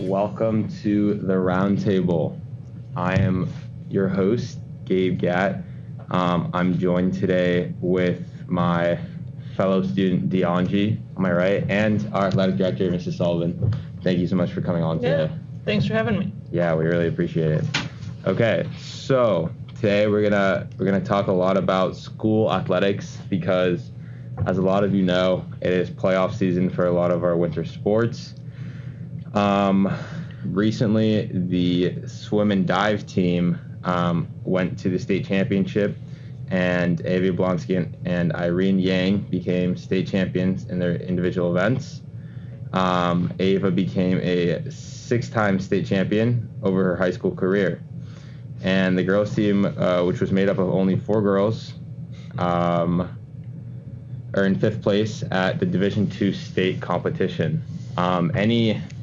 welcome to the Roundtable. I am your host, Gabe Gatt. I'm joined today with my fellow student, Deonji, am I right? And our athletic director, Mrs. Sullivan. Thank you so much for coming on today. Thanks for having me. Yeah, we really appreciate it. Okay, so today we're gonna talk a lot about school athletics because, as a lot of you know, it is playoff season for a lot of our winter sports. Recently, the swim and dive team went to the state championship, and Ava Blonsky and Irene Yang became state champions in their individual events. Ava became a 6-time state champion over her high school career. And the girls team, which was made up of only 4 girls, are in 5th place at the Division II state competition.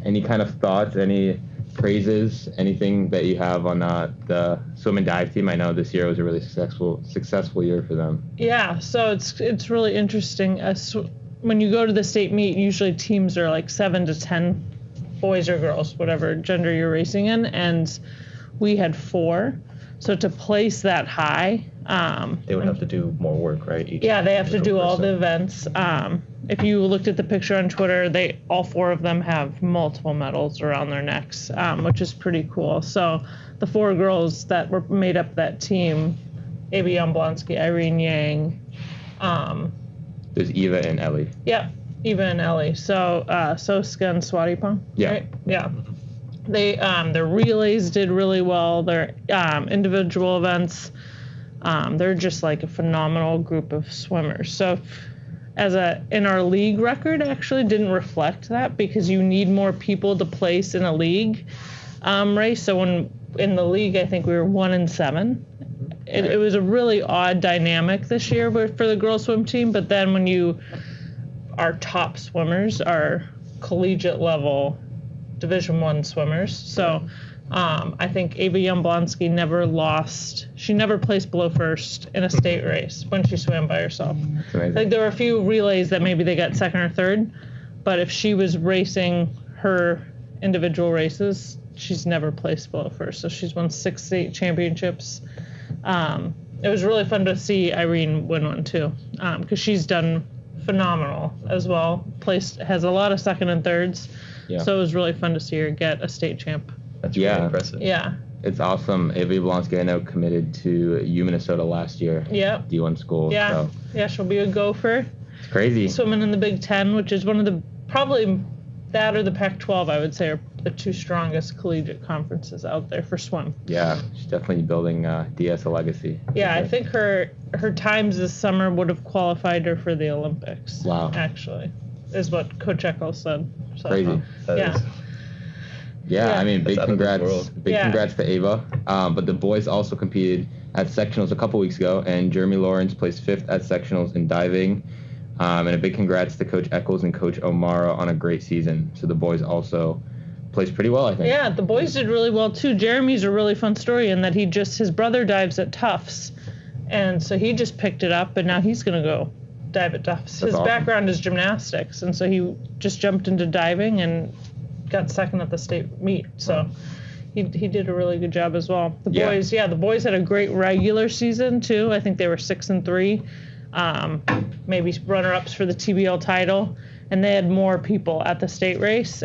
Any kind of thoughts, any praises, anything that you have on the swim and dive team? I know this year was a really successful year for them. Yeah, so it's really interesting. When you go to the state meet, usually teams are like 7 to 10 boys or girls, whatever gender you're racing in, and we had 4. So to place that high, they would have to do more work, right? They have to do all the events. If you looked at the picture on Twitter, all 4 of them have multiple medals around their necks, which is pretty cool. So the 4 girls that were made up that team, Ava Blonsky, Irene Yang. There's Eva and Ellie. Yeah, Eva and Ellie. So Soska and Swadipong. Yeah. Right? Yeah. They their relays did really well. Their individual events, they're just like a phenomenal group of swimmers. So in our league record actually didn't reflect that because you need more people to place in a league race. So in the league, I think we were 1-7. It was a really odd dynamic this year for the girls swim team. But then when our top swimmers are collegiate level Division I swimmers. So I think Ava Blonsky never lost. She never placed below first in a state race when she swam by herself. Like there were a few relays that maybe they got 2nd or 3rd, but if she was racing her individual races, she's never placed below first. So she's won 6 state championships. It was really fun to see Irene win one too, because she's done phenomenal as well. Has a lot of 2nd and 3rds. Yeah. So it was really fun to see her get a state champ. That's really impressive. Yeah. It's awesome. Ava Blonsky, I know, committed to Minnesota last year. Yep. D1 school. Yeah. So. Yeah, she'll be a gopher. It's crazy. Swimming in the Big Ten, which is one of the, probably that or the Pac-12, I would say, are the 2 strongest collegiate conferences out there for swim. Yeah, she's definitely building DS a legacy. Yeah, I think her times this summer would have qualified her for the Olympics. Wow. Actually, is what Coach Eccles said. So, crazy. Yeah, I mean, big congrats to Ava. But the boys also competed at sectionals a couple weeks ago, and Jeremy Lawrence placed 5th at sectionals in diving. And a big congrats to Coach Eccles and Coach O'Mara on a great season. So the boys also placed pretty well, I think. Yeah, the boys did really well too. Jeremy's a really fun story in that his brother dives at Tufts, and so he just picked it up, and now he's going to go dive at Tufts. His background is gymnastics, and so he just jumped into diving and got 2nd at the state meet. So he did a really good job as well. The boys had a great regular season too. I think they were 6-3, maybe runner-ups for the TBL title, and they had more people at the state race.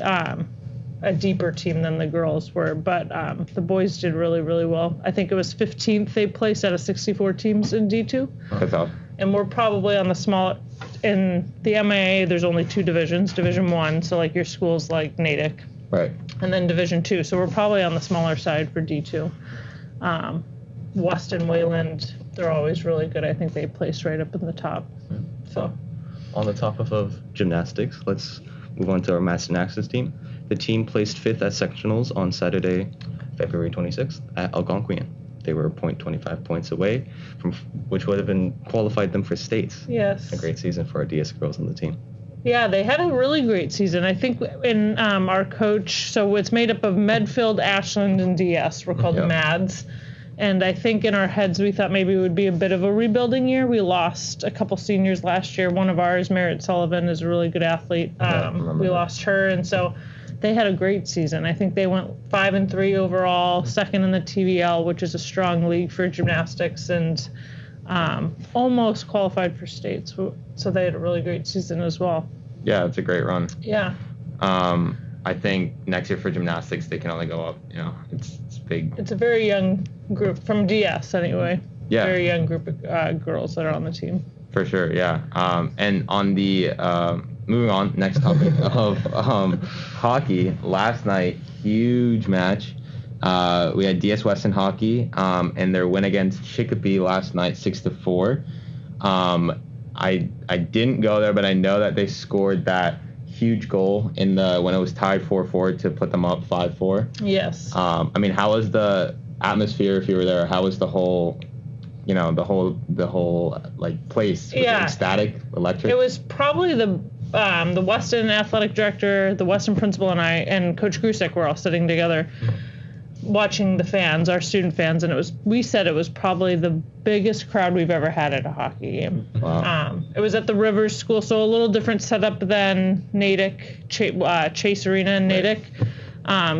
A deeper team than the girls were, but the boys did really, really well. I think it was 15th they placed out of 64 teams in D2. That's all. And we're probably on the small, in the MIA, there's only 2 divisions, Division I, so like your schools like Natick. Right. And then Division II, so we're probably on the smaller side for D2. Weston, Wayland, they're always really good. I think they placed right up in the top. So, on the topic of gymnastics, let's move on to our mass gymnastics team. The team placed 5th at sectionals on Saturday, February 26th at Algonquian. They were 0.25 points away from which would have been qualified them for states. Yes. A great season for our DS girls on the team. Yeah, they had a really great season. I think in our coach, so it's made up of Medfield, Ashland, and DS. We're called MADS. And I think in our heads we thought maybe it would be a bit of a rebuilding year. We lost a couple seniors last year. One of ours, Merritt Sullivan, is a really good athlete. We lost her, and so they had a great season. I think they went 5-3 overall, second in the TVL, which is a strong league for gymnastics, and almost qualified for states. So they had a really great season as well. Yeah, it's a great run. Yeah. I think next year for gymnastics, they can only go up. It's big. It's a very young group, from DS anyway. Yeah. Very young group of girls that are on the team. For sure, yeah. And on the, moving on, next topic of hockey, last night, huge match. We had DS Weston hockey, and their win against Chicopee last night, 6-4. I didn't go there, but I know that they scored that huge goal when it was tied 4-4 to put them up 5-4. Yes. I mean, how was the atmosphere if you were there? How was the whole, the whole like place? Was it ecstatic, electric? It was probably the Weston athletic director, the Weston principal, and I, and Coach Grusek were all sitting together watching the fans, our student fans, and we said it was probably the biggest crowd we've ever had at a hockey game. Wow. It was at the Rivers School, so a little different setup than Natick, Chase Arena in Natick.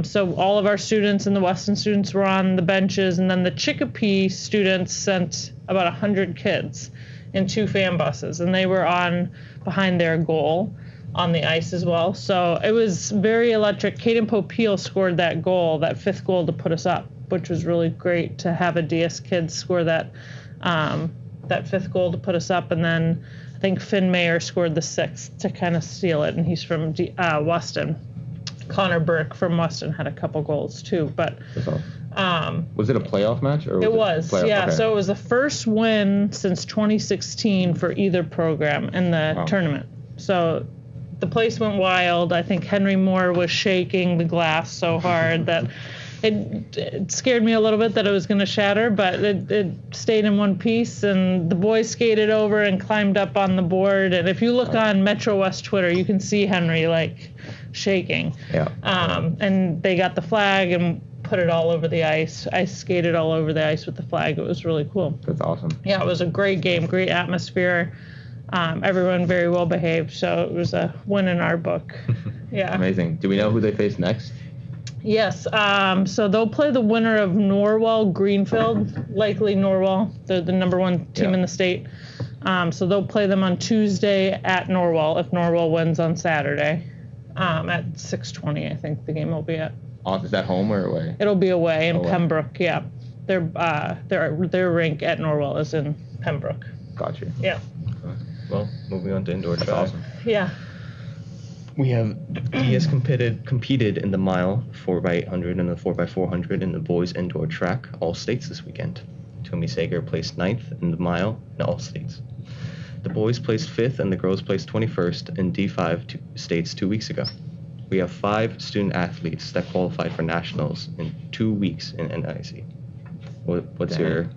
So all of our students and the Weston students were on the benches, and then the Chicopee students sent about 100 kids in 2 fan buses, and they were on behind their goal on the ice as well. So it was very electric. Caden Popeil scored that goal, that 5th goal to put us up, which was really great to have a DS kid score that 5th goal to put us up. And then I think Finn Mayer scored the 6th to kind of seal it, and he's from Weston. Connor Burke from Weston had a couple goals too, but was it a playoff match? Or it was, yeah. Okay. So it was the first win since 2016 for either program in the tournament. So the place went wild. I think Henry Moore was shaking the glass so hard that it scared me a little bit that it was going to shatter, but it stayed in one piece, and the boys skated over and climbed up on the board. And if you look on Metro West Twitter, you can see Henry like shaking. Yeah. And they got the flag and put it all over the ice. I skated all over the ice with the flag. It was really cool. That's awesome. Yeah, it was a great game, great atmosphere. Everyone very well behaved, so it was a win in our book. Yeah. Amazing. Do we know who they face next? Yes. So they'll play the winner of Norwell Greenfield, likely Norwell. They're the number 1 team in the state. So they'll play them on Tuesday at Norwell if Norwell wins on Saturday at 6:20. I think the game will be at. Is that home or away? It'll be away in Pembroke. Yeah. Their rink at Norwell is in Pembroke. Got you. Yeah. Well, moving on to indoor track. Awesome. Yeah. We have DS competed in the mile 4x800 and the 4x400 in the boys indoor track, all states this weekend. Toomey Sager placed 9th in the mile in all states. The boys placed 5th and the girls placed 21st in D5 states 2 weeks ago. We have 5 student athletes that qualified for nationals in 2 weeks in NIC. What's your...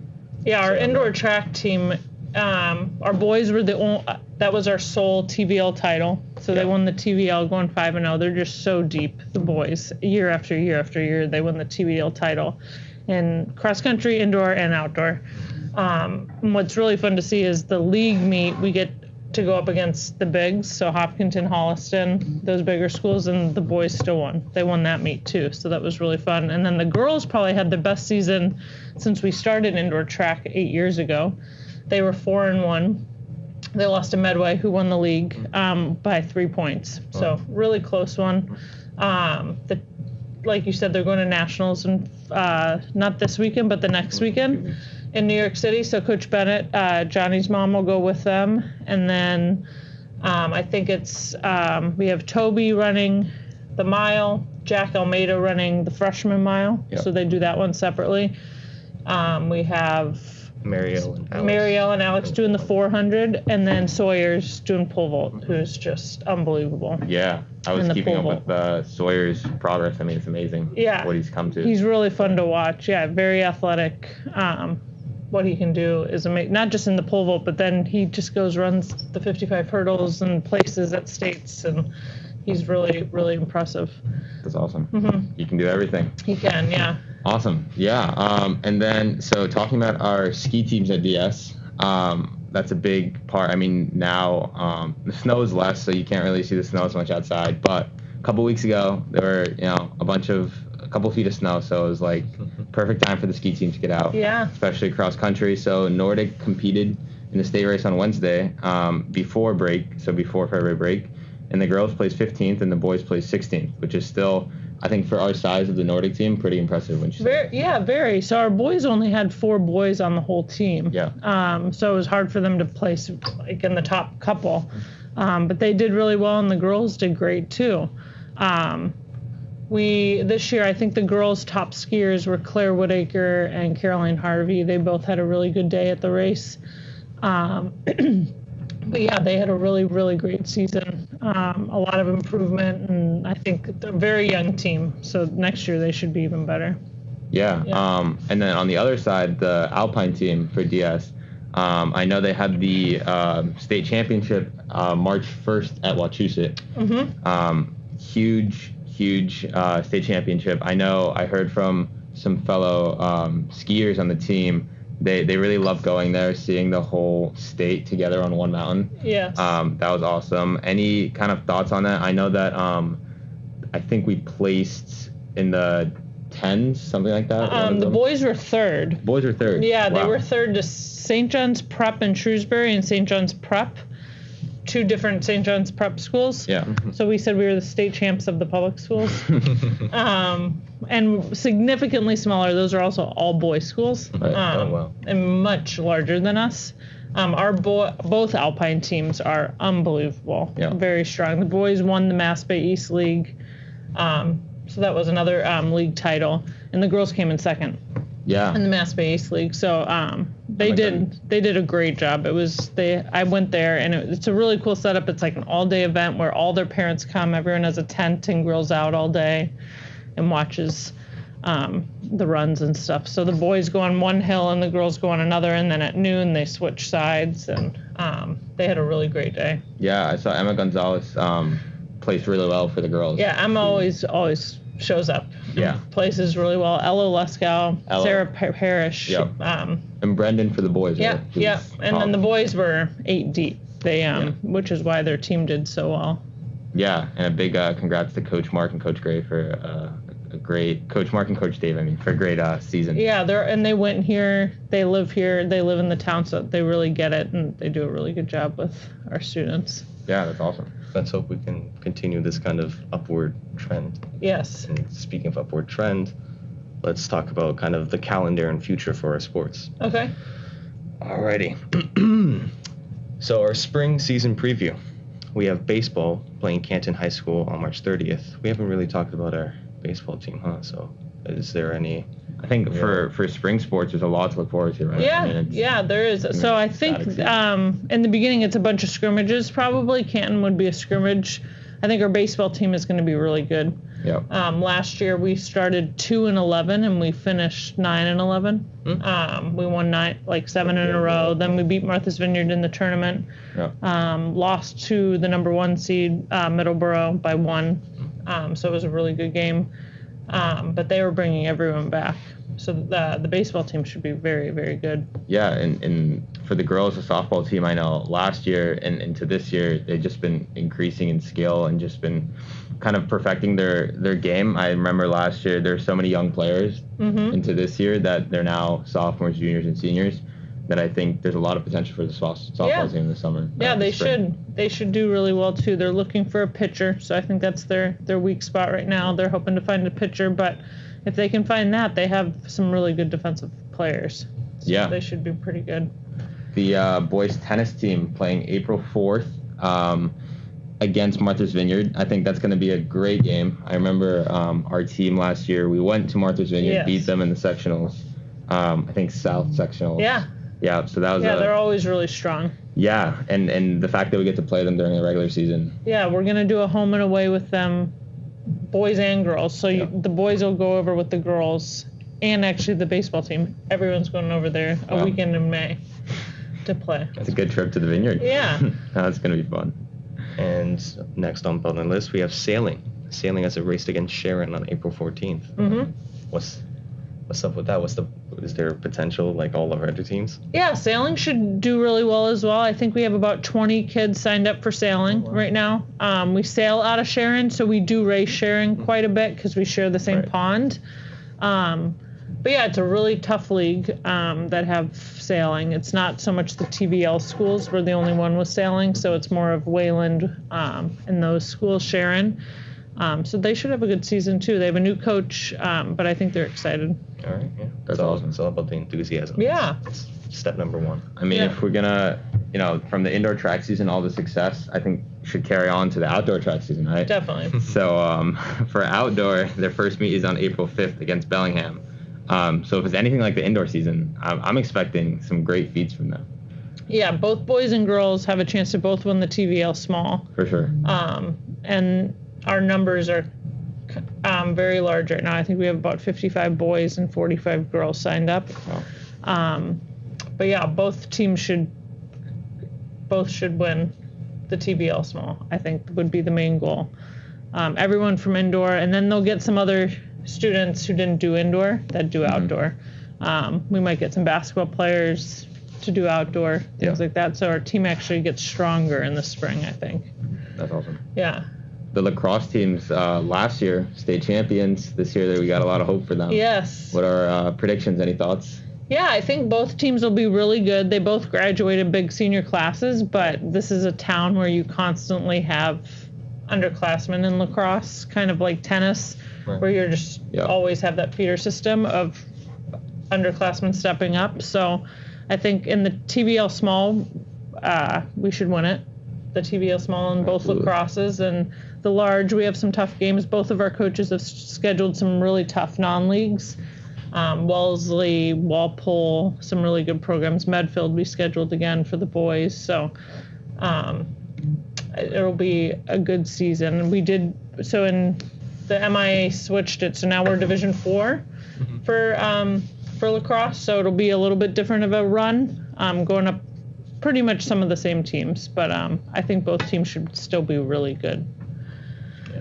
Yeah, our indoor track team, our boys were that was our sole TVL title. So they won the TVL going 5-0. They're just so deep, the boys. Year after year after year, they win the TVL title in cross country, indoor, and outdoor. And what's really fun to see is the league meet. We get to go up against the bigs, so Hopkinton, Holliston, those bigger schools, and the boys still won. They won that meet too, so that was really fun. And then the girls probably had the best season since we started indoor track 8 years ago. They were 4-1. They lost to Medway, who won the league by 3 points. So really close one. Like you said, they're going to nationals, and not this weekend, but the next weekend in New York City. So Coach Bennett, Johnny's mom, will go with them. And then I think it's we have Toby running the mile, Jack Almeida running the freshman mile. Yep. So they do that one separately. We have Marielle and Alex doing the 400, and then Sawyer's doing pole vault, who's just unbelievable. Yeah, I was keeping up with Sawyer's progress. I mean, it's amazing what he's come to. He's really fun to watch. Yeah, very athletic. What he can do is amazing, not just in the pole vault, but then he just runs the 55 hurdles and places at states, and he's really, really impressive. That's awesome. Mm-hmm. He can do everything. He can, yeah. Awesome. Yeah. And then, so talking about our ski teams at DS, that's a big part. I mean, now the snow is less, so you can't really see the snow as much outside. But couple weeks ago, there were, a couple feet of snow, so it was like perfect time for the ski team to get out. Yeah. Especially cross country. So Nordic competed in the state race on Wednesday before February break, and the girls placed 15th and the boys placed 16th, which is still, I think, for our size of the Nordic team, pretty impressive. Very. So our boys only had 4 boys on the whole team. Yeah. So it was hard for them to place like in the top couple. But they did really well, and the girls did great too. This year, I think the girls' top skiers were Claire Woodacre and Caroline Harvey. They both had a really good day at the race. But yeah, they had a really, really great season. A lot of improvement, and I think they're a very young team. So next year they should be even better. Yeah. And then on the other side, the Alpine team for DS, I know they had the state championship March 1st at Wachusett. Huge state championship. I know I heard from some fellow skiers on the team. They really love going there, seeing the whole state together on one mountain. Yes. That was awesome. Any kind of thoughts on that? I know that I think we placed in the 10s, something like that. The boys were third. Boys were third. Yeah, Wow. They were third to St. John's Prep in Shrewsbury and St. John's Prep, 2 different St. John's Prep schools. Yeah. So we said we were the state champs of the public schools. And significantly smaller. Those are also all boys schools. Right. Oh, wow. And much larger than us. Both Alpine teams are unbelievable. Yeah. Very strong. The boys won the Mass Bay East League. So that was another league title. And the girls came in second. Yeah. In the Mass Bay East League. So they did a great job. I went there, and it's a really cool setup. It's like an all-day event where all their parents come. Everyone has a tent and grills out all day and watches the runs and stuff. So the boys go on one hill and the girls go on another, and then at noon they switch sides, and they had a really great day. Yeah, I saw Emma Gonzalez placed really well for the girls. Yeah, Emma always shows up. Yeah. Places really well. Ella Leskow, Sarah Parrish. Yep. And Brendan for the boys. Yeah, right? yeah. And then the boys were 8 deep. Which is why their team did so well. Yeah, and a big congrats to Coach Mark and Coach Gray for a great Coach Mark and Coach Dave. For a great season. Yeah, they went here. They live here. They live in the town, so they really get it, and they do a really good job with our students. Yeah, that's awesome. Let's hope we can continue this kind of upward trend. Yes. And speaking of upward trend, let's talk about kind of the calendar and future for our sports. Okay. Alrighty. So our spring season preview. We have baseball playing Canton High School on March 30th. We haven't really talked about our baseball team, huh? So is there any... I think for spring sports, there's a lot to look forward to, right? Yeah, there is. So I think in the beginning it's a bunch of scrimmages probably. Canton would be a scrimmage. I think our baseball team is going to be really good. Yep. Last year we started 2-11 and we finished 9-11. We won 7 in a row. Then we beat Martha's Vineyard in the tournament. Yep. Lost to the number 1 seed Middleborough by 1. So it was a really good game. But they were bringing everyone back. So the baseball team should be very, very good. Yeah, and for the girls, the softball team, I know last year and into this year, they've just been increasing in skill and just been kind of perfecting their game. I remember last year there were so many young players into this year that they're now sophomores, juniors, and seniors that I think there's a lot of potential for the softball team this summer. Yeah, they should. They should do really well too. They're looking for a pitcher, so I think that's their weak spot right now. They're hoping to find a pitcher, but if they can find that, they have some really good defensive players. So they should be pretty good. The boys tennis team playing April 4th against Martha's Vineyard. I think that's going to be a great game. I remember our team last year, we went to Martha's Vineyard, beat them in the sectionals. I think South sectionals. Yeah, so that was they're always really strong. Yeah, and the fact that we get to play them during the regular season. Yeah, we're going to do a home and away with them, boys and girls. So the boys will go over with the girls and actually the baseball team. Everyone's going over there a weekend in May to play. That's a good trip to the Vineyard. Yeah. That's going to be fun. And next on the list, we have sailing. Sailing as it raced against Sharon on April 14th. What's What's up with that? Is there potential like all of our other teams? Yeah, sailing should do really well as well. I think we have about 20 kids signed up for sailing right now. We sail out of Sharon, so we do race Sharon quite a bit because we share the same pond. But yeah, it's a really tough league that have sailing. It's not so much the TBL schools. We're the only one with sailing, so it's more of Wayland and those schools, Sharon. So they should have a good season too. They have a new coach, but I think they're excited. All right, yeah. That's awesome. It's all about the enthusiasm. Yeah. That's step number one. I mean, if we're gonna, from the indoor track season, all the success, I think should carry on to the outdoor track season, right? Definitely. So for outdoor, their first meet is on April 5th against Bellingham. So if it's anything like the indoor season, I'm expecting some great feats from them. Yeah, both boys and girls have a chance to both win the TVL small. For sure. And our numbers are very large right now. I think we have about 55 boys and 45 girls signed up. Wow. But yeah, both teams should win the TBL small, I think would be the main goal. Everyone from indoor, and then they'll get some other students who didn't do indoor that do outdoor. We might get some basketball players to do outdoor, things like that. So our team actually gets stronger in the spring, I think. That's awesome. Yeah. The lacrosse teams last year, state champions. This year we got a lot of hope for them. Yes. What are predictions? Any thoughts? Yeah, I think both teams will be really good. They both graduated big senior classes, but this is a town where you constantly have underclassmen in lacrosse, kind of like tennis, where you're just always have that feeder system of underclassmen stepping up. So I think in the TBL small, we should win it. The TBL small in both lacrosses, and the large, we have some tough games. Both of our coaches have scheduled some really tough non-leagues. Wellesley, Walpole, some really good programs. Medfield we scheduled again for the boys. So it'll be a good season. We did, so in the MIA switched it, so now we're Division 4 for lacrosse. So it'll be a little bit different of a run, going up pretty much some of the same teams, but I think both teams should still be really good.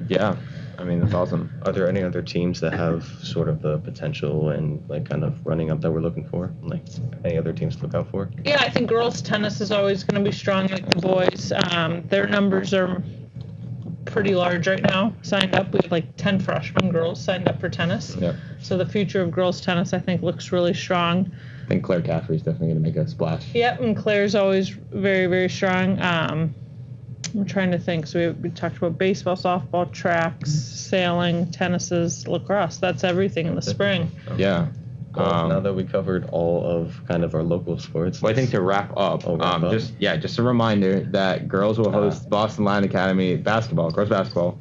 Yeah, I mean, that's awesome. Are there any other teams that have sort of the potential and like kind of running up that we're looking for? Like any other teams to look out for? Yeah, I think girls tennis is always going to be strong like the boys. Their numbers are pretty large right now signed up. We have like 10 freshman girls signed up for tennis. Yeah. So the future of girls tennis, I think, looks really strong. I think Claire Caffrey's definitely going to make a splash. Yep, and Claire's always very, very strong. I'm trying to think. So we talked about baseball, softball, tracks, sailing, tennises, lacrosse. That's everything in the spring. Yeah. Well, now that we covered all of kind of our local sports. Well, I think to wrap up, just a reminder that girls will host Boston Lion Academy basketball, girls basketball,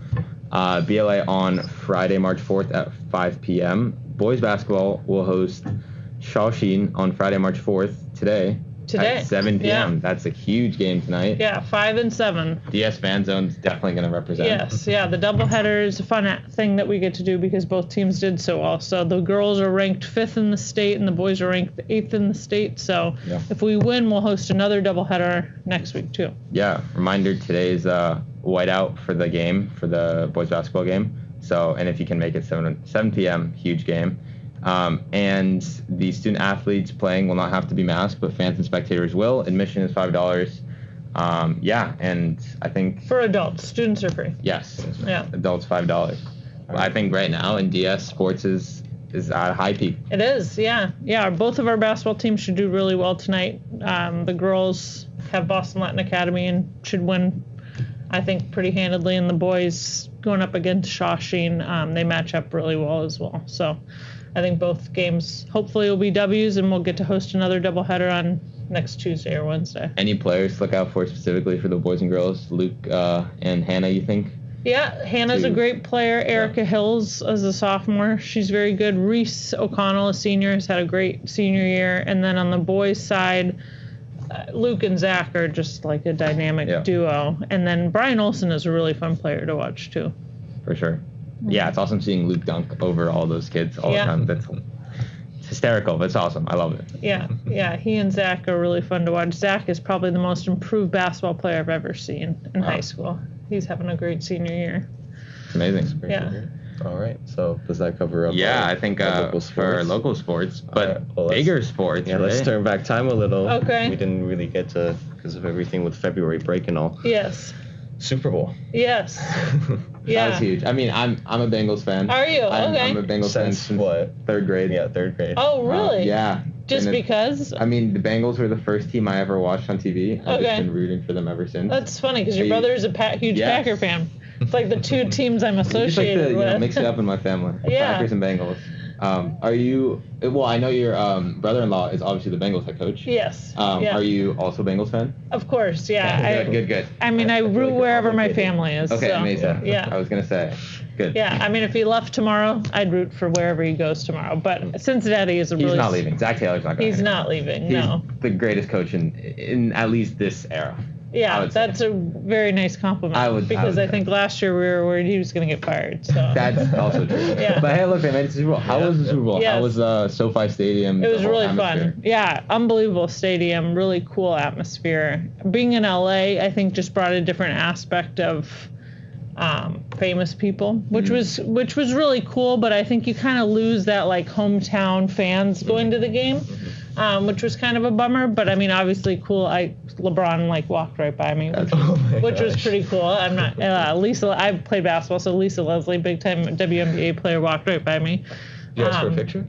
BLA on Friday, March 4th at 5 p.m. Boys basketball will host Shawsheen on Friday, March 4th, today at 7 p.m. Yeah. That's a huge game tonight. Yeah, 5 and 7. DS Fan Zone's definitely going to represent. Yes, yeah, the doubleheader is a fun thing that we get to do because both teams did so well. So the girls are ranked 5th in the state and the boys are ranked 8th in the state. So if we win, we'll host another doubleheader next week too. Yeah, reminder, today's whiteout for the game, for the boys basketball game. So, and if you can make it 7 p.m., huge game. And the student athletes playing will not have to be masked, but fans and spectators will. Admission is $5. And I think for adults, students are free. Yes. Yeah. Adults $5. I think right now in DS sports is at a high peak. It is, yeah. Yeah, both of our basketball teams should do really well tonight. The girls have Boston Latin Academy and should win, I think, pretty handedly. And the boys going up against Shawsheen, they match up really well as well. So I think both games hopefully will be W's, and we'll get to host another doubleheader on next Tuesday or Wednesday. Any players to look out for specifically for the boys and girls? Luke and Hannah, you think? Yeah, Hannah's a great player. Erica Hills is a sophomore. She's very good. Reese O'Connell, a senior, has had a great senior year. And then on the boys' side, Luke and Zach are just like a dynamic duo. And then Brian Olson is a really fun player to watch, too. For sure. Yeah, it's awesome seeing Luke dunk over all those kids all the time. It's hysterical, but it's awesome. I love it. Yeah, he and Zach are really fun to watch. Zach is probably the most improved basketball player I've ever seen in high school. He's having a great senior year. It's amazing. Yeah. All right. So does that cover up? Yeah, I think for our local sports, but bigger sports. Yeah, let's turn back time a little. Okay. We didn't really get to, because of everything with February break and all. Yes. Super Bowl. Yes. Yeah. That was huge. I mean, I'm a Bengals fan. Are you? Okay. I'm a Bengals fan since what? Third grade. Yeah, third grade. Oh, really? Yeah. Just because? I mean, the Bengals were the first team I ever watched on TV. I've just been rooting for them ever since. That's funny because your brother is a huge Packer fan. It's like the two teams I'm associated with. Mix it up in my family. Yeah. Packers and Bengals. Are you? Well, I know your brother-in-law is obviously the Bengals head coach. Yes. Are you also a Bengals fan? Of course, yeah. Good. I mean, I root wherever my family is. Okay, so, amazing. Yeah. I was gonna say, good. Yeah, I mean, if he left tomorrow, I'd root for wherever he goes tomorrow. But Cincinnati is a really. He's not leaving. Zach Taylor's not going. He's not leaving. He's no. the greatest coach in at least this era. Yeah, that's a very nice compliment. Because I think last year we were worried he was going to get fired. So that's also true. Yeah. But hey, look, they made the Super Bowl. How was the Super Bowl? Yes. How was SoFi Stadium? It was really fun. Yeah, unbelievable stadium, really cool atmosphere. Being in LA, I think just brought a different aspect of famous people, which was really cool. But I think you kind of lose that like hometown fans going to the game. Which was kind of a bummer, but I mean, obviously cool. LeBron like walked right by me, which was pretty cool. I'm not Lisa. I played basketball, so Lisa Leslie, big time WNBA player, walked right by me. Did you ask for a picture?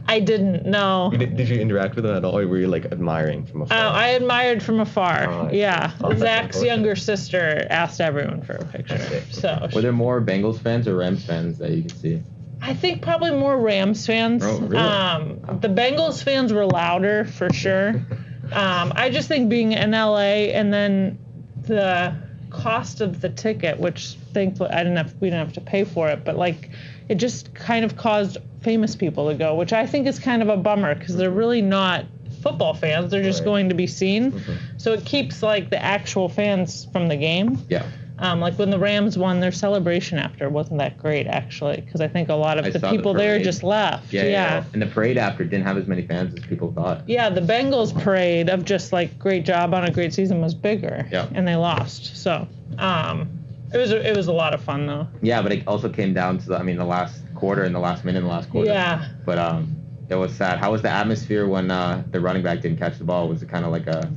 I didn't. No. Did you interact with him at all, or were you like admiring from afar? I admired from afar. Nice. Zach's younger sister asked everyone for a picture. So were there more Bengals fans or Rams fans that you could see? I think probably more Rams fans. Oh, really? The Bengals fans were louder for sure. I just think being in LA and then the cost of the ticket, which thankfully we didn't have to pay for it, but like it just kind of caused famous people to go, which I think is kind of a bummer because they're really not football fans. They're just going to be seen. So it keeps like the actual fans from the game. Yeah. Like when the Rams won, their celebration after wasn't that great, actually, because I think a lot of the people there just left. Yeah. And the parade after didn't have as many fans as people thought. Yeah, the Bengals parade of just like great job on a great season was bigger. Yeah. And they lost. So it was a lot of fun, though. Yeah, but it also came down to the last quarter and the last minute in the last quarter. Yeah. But it was sad. How was the atmosphere when the running back didn't catch the ball? Was it kind of like a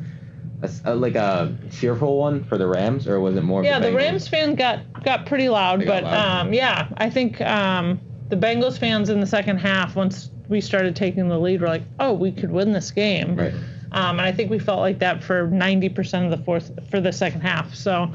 cheerful one for the Rams, or was it more? Yeah, the Rams fan got pretty loud, but yeah, I think the Bengals fans in the second half, once we started taking the lead, were like, oh, we could win this game. Right. And I think we felt like that for 90% of the second half. So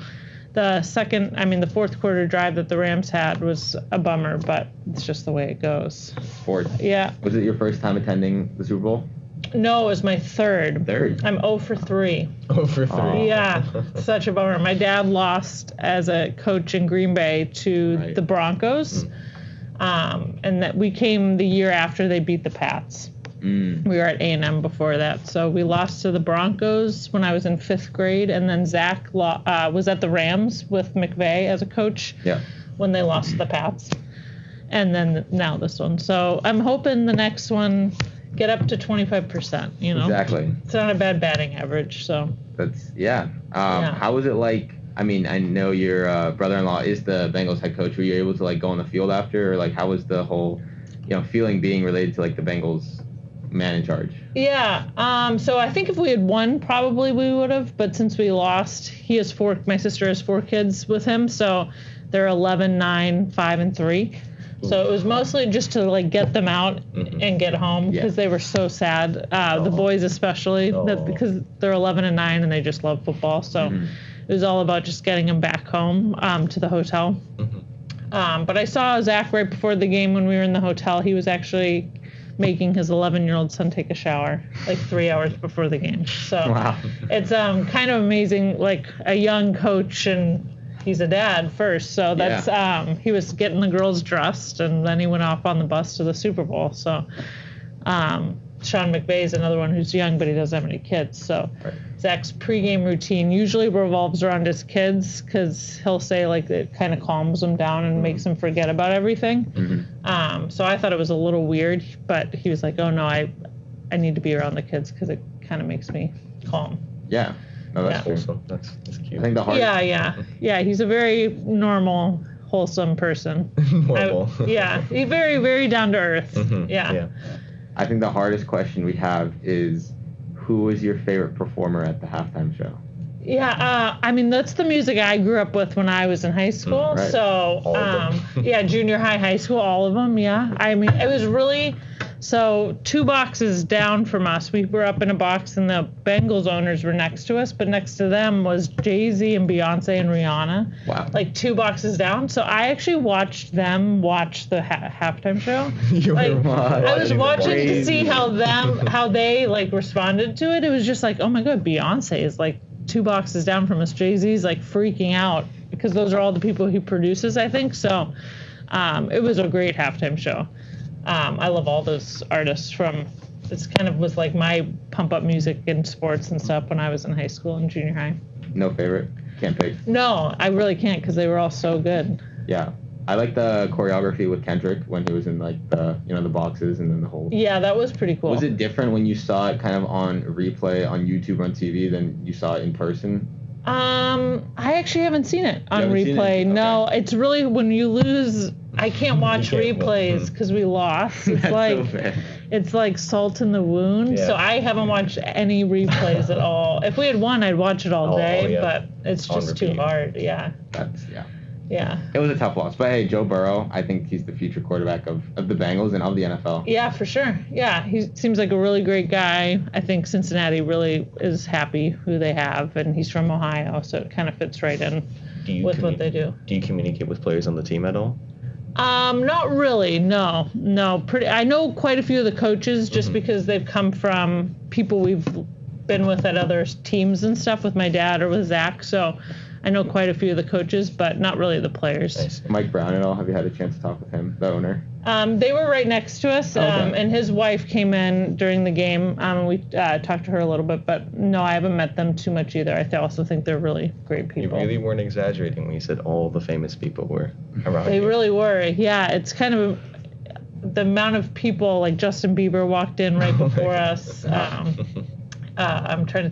the fourth quarter drive that the Rams had was a bummer, but it's just the way it goes. Sports. Yeah. Was it your first time attending the Super Bowl? No, it was my third. I'm 0 for 3. 0 for 3. Yeah, such a bummer. My dad lost as a coach in Green Bay to the Broncos, and that we came the year after they beat the Pats. We were at A&M before that, so we lost to the Broncos when I was in 5th grade, and then Zach was at the Rams with McVay as a coach when they lost to the Pats, and then now this one. So I'm hoping the next one get up to 25%, you know? Exactly. It's not a bad batting average, so. That's, How was it like, I mean, I know your brother-in-law is the Bengals head coach. Were you able to, like, go on the field after? Or, like, how was the whole, feeling being related to, like, the Bengals man in charge? Yeah. So I think if we had won, probably we would have. But since we lost, my sister has 4 kids with him. So they're 11, 9, 5, and 3. So it was mostly just to like get them out and get home because they were so sad. The boys especially, because they're 11 and 9 and they just love football. So it was all about just getting them back home to the hotel. But I saw Zach right before the game when we were in the hotel. He was actually making his 11-year-old son take a shower like 3 hours before the game. So it's kind of amazing, like a young coach, and he's a dad first, so that's he was getting the girls dressed, and then he went off on the bus to the Super Bowl. So Sean McVay is another one who's young, but he doesn't have any kids. So Zach's pregame routine usually revolves around his kids because he'll say like it kind of calms him down and makes him forget about everything. So I thought it was a little weird, but he was like, oh no, I need to be around the kids because it kind of makes me calm. Yeah. No, that's awesome. That's cute. I think the hardest. Yeah. He's a very normal, wholesome person. Normal. He's very, very down to earth. Yeah. I think the hardest question we have is, who was your favorite performer at the halftime show? Yeah, I mean, that's the music I grew up with when I was in high school. Right. So, All of them. junior high, high school, all of them, yeah. I mean, it was really, so 2 boxes down from us. We were up in a box, and the Bengals owners were next to us, but next to them was Jay-Z and Beyonce and Rihanna. Wow. Like 2 boxes down. So I actually watched them watch the halftime show. I was watching to see how they like responded to it. It was just like, oh my God, Beyonce is like 2 boxes down from us. Jay-Z's like freaking out because those are all the people he produces, I think. So it was a great halftime show. I love all those artists it's kind of was like my pump up music in sports and stuff when I was in high school and junior high. No favorite? Can't pick? No, I really can't because they were all so good. Yeah. I like the choreography with Kendrick when he was in like the boxes and then the whole. Yeah, that was pretty cool. Was it different when you saw it kind of on replay on YouTube or on TV than you saw it in person? I actually haven't seen it on haven't seen replay. it? No, Okay. it's really when you lose. I can't watch replays because we lost. It's That's like so fair. it's like salt in the wound. Yeah. So I haven't watched any replays at all. If we had won, I'd watch it all day, yeah. but it's On just too repeat. hard. Yeah. Yeah. It was a tough loss, but hey, Joe Burrow, I think he's the future quarterback of the Bengals and of the NFL. Yeah, for sure. Yeah, he seems like a really great guy. I think Cincinnati really is happy who they have, and he's from Ohio, so it kind of fits right in with what they do. Do you communicate with players on the team at all? Not really. No. I know quite a few of the coaches just because they've come from people we've been with at other teams and stuff with my dad or with Zach. So I know quite a few of the coaches, but not really the players. Nice. Mike Brown at all? Have you had a chance to talk with him, the owner? They were right next to us, Okay. and his wife came in during the game. We talked to her a little bit, but no, I haven't met them too much either. I also think they're really great You people. really weren't exaggerating when you said all the famous people were around They you. really were. Yeah, it's kind of the amount of people, like Justin Bieber walked in right before us.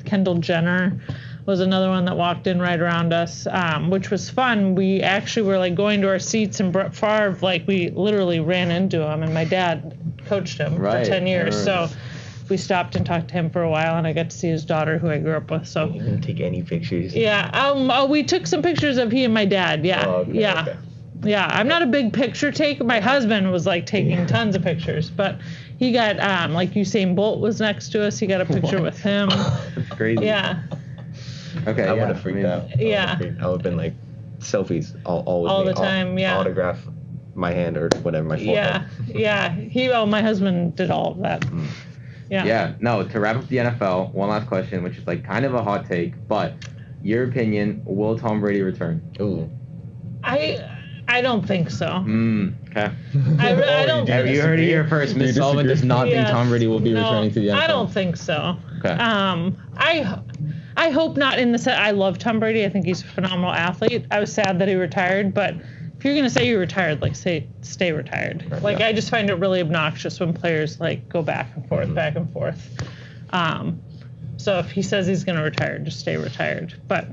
Kendall Jenner was another one that walked in right around us, which was fun. We actually were like going to our seats, and Brett Favre, like we literally ran into him, and my dad coached him for 10 years. So we stopped and talked to him for a while, and I got to see his daughter, who I grew up with. So You didn't take any pictures. yeah, we took some pictures of he and my dad. Yeah, Oh, okay, yeah. okay. Yeah, I'm not a big picture taker. My husband was like taking tons of pictures, but he got like Usain Bolt was next to us. He got a picture with him. That's crazy. Yeah, Okay. I would have freaked out. Yeah. I would have been like selfies all with All me. the time, yeah. Autograph my hand or whatever, my forehead. yeah. My husband did all of that. Yeah. Yeah. No, to wrap up the NFL, one last question, which is like kind of a hot take, but your opinion, will Tom Brady return? Ooh. I don't think so. Okay. I don't. Have you heard it here first? Miss Sullivan does not think Yes. Tom Brady will be returning to the NFL. I don't think so. Okay. I hope not. In the set, I love Tom Brady. I think he's a phenomenal athlete. I was sad that he retired, but if you're gonna say you're retired, like stay retired. Right, like yeah. I just find it really obnoxious when players like go back and forth, back and forth. So if he says he's gonna retire, just stay retired. But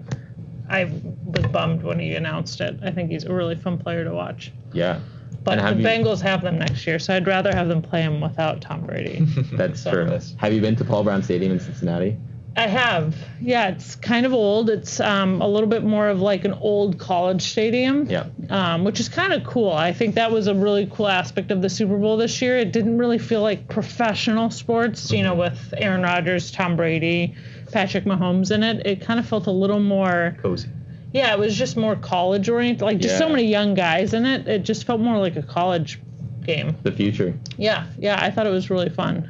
I was bummed when he announced it. I think he's a really fun player to watch. Yeah. But And the have you- Bengals have them next year, so I'd rather have them play him without Tom Brady. That's So- true. Yes. Have you been to Paul Brown Stadium in Cincinnati? I have. Yeah, it's kind of old. It's a little bit more of like an old college stadium. Yeah. Which is kind of cool. I think that was a really cool aspect of the Super Bowl this year. It didn't really feel like professional sports, with Aaron Rodgers, Tom Brady, Patrick Mahomes in it. It kind of felt a little more Cozy. Yeah, it was just more college oriented. Like just so Yeah. many young guys in it. It just felt more like a college game. The future. Yeah, I thought it was really fun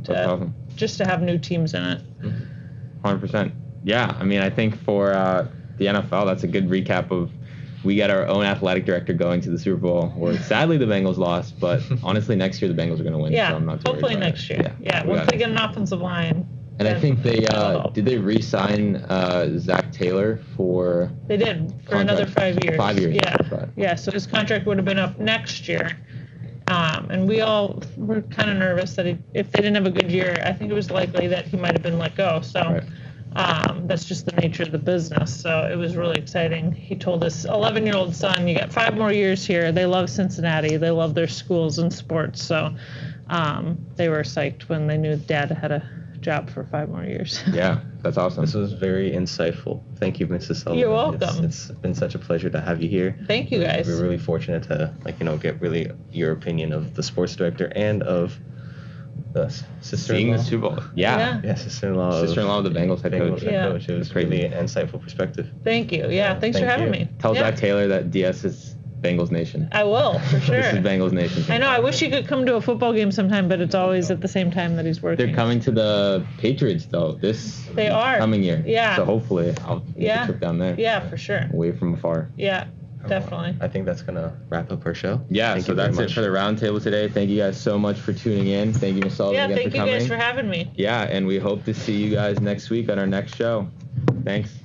That's awesome. just to have new teams in it. 100%. Yeah, I mean, I think for the NFL, that's a good recap of we got our own athletic director going to the Super Bowl, where sadly the Bengals lost, but honestly next year the Bengals are going to win. Yeah, so I'm not too hopefully worried about next it. year. Yeah, we once got they it. get an offensive line. And I then think they that'll help. did they re-sign Zach Taylor for They did for another contract? 5 years. 5 years. Yeah, Right. yeah. So his contract would have been up next year, and we all were kind of nervous that if they didn't have a good year, I think it was likely that he might have been let go. So, Right. That's just the nature of the business. So it was really exciting. He told his 11-year-old son, you got 5 more years here. They love Cincinnati. They love their schools and sports. So they were psyched when they knew Dad had a job for 5 more years. Yeah, that's awesome. This was very insightful. Thank you, Mrs. Sullivan. You're welcome. It's been such a pleasure to have you here. Thank you, guys. We're really fortunate to get really your opinion of the sports director and of the sister-in-law. Seeing the Super Bowl. Yeah. Yeah, sister-in-law Sister-in-law of the Bengals head coach. Yeah. Coach. It was Crazy. really an insightful perspective. Thank you. Yeah, thanks for thank having you. me. Tell Yeah. Zach Taylor that DS is Bengals Nation. I will, for sure. This is Bengals Nation. I know. I wish he could come to a football game sometime, but it's always at the same time that he's working. They're coming to the Patriots, though, They are. coming year. Yeah. So hopefully I'll make a trip down there. Yeah, for sure. Away from afar. Yeah, definitely. I think that's going to wrap up our show. Yeah, Thank so you very that's it much. for the roundtable today. Thank you guys so much for tuning in. Thank you, Ms. Sullivan, Yeah, again thank for you coming. guys for having me. Yeah, and we hope to see you guys next week on our next show. Thanks.